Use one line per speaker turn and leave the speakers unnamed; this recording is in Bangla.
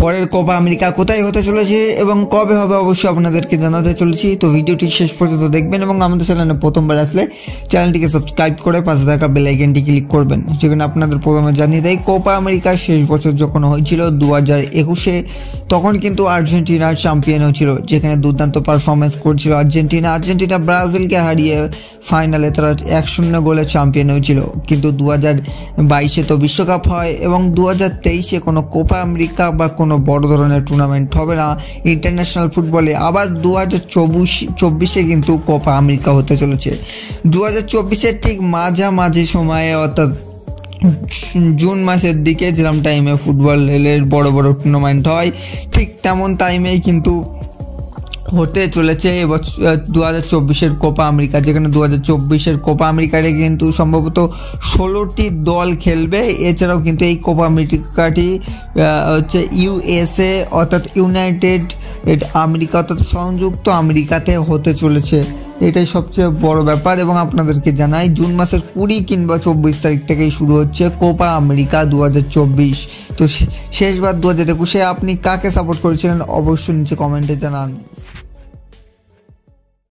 পরের কোপা আমেরিকা কোথায় হতে চলেছে এবং কবে হবে অবশ্যই আপনাদেরকে জানাতে চলেছি। তো ভিডিওটি শেষ পর্যন্ত দেখবেন এবং আমাদের চ্যানেলে প্রথমবার আসলে চ্যানেলটিকে সাবস্ক্রাইব করে পাশে থাকা বেল আইকনটি ক্লিক করবেন, যেখানে আপনাদের প্রথমে জানিয়ে দেয় কোপা আমেরিকার শেষ বছর যখন হয়েছিল 2021-এ, তখন কিন্তু আর্জেন্টিনার চ্যাম্পিয়ন হয়েছিল, যেখানে দুর্দান্ত পারফরমেন্স করছিল আর্জেন্টিনা ব্রাজিলকে হারিয়ে ফাইনালে তারা 1-0 গোলে চ্যাম্পিয়ন হয়েছিল। কিন্তু 2022-এ তো বিশ্বকাপ হয় এবং 2023-এ কোনো কোপা আমেরিকা বা কোনো বড় ধরনের টুর্নামেন্ট হবে না ইন্টারন্যাশনাল ফুটবলে। আবার 2024-এ কিন্তু কোপা আমেরিকা হতে চলেছে। 2024-এর ঠিক মাঝামাঝি সময়ে, অর্থাৎ জুন মাসের দিকে, যেরকম টাইমে ফুটবলের বড় বড় টুর্নামেন্ট হয়, ঠিক তেমন টাইমেই কিন্তু হতে চলেছে এবছর 2024-এর কোপা আমেরিকা, যেখানে 2024-এর কোপা আমেরিকাতে কিন্তু সম্ভবত 16টি দল খেলবে। এছাড়াও কিন্তু এই কোপা আমেরিকাটি হচ্ছে ইউএসএ অর্থাৎ ইউনাইটেড আমেরিকা অর্থাৎ সংযুক্ত আমেরিকাতে হতে চলেছে। এটাই সবচেয়ে বড় ব্যাপার। এবং আপনাদেরকে জানাই, জুন মাসের 20 কিংবা 24 তারিখ থেকেই শুরু হচ্ছে কোপা আমেরিকা 2024। তো শেষবার 2021-এ আপনি কাকে সাপোর্ট করেছিলেন অবশ্যই নিচে কমেন্টে জানান।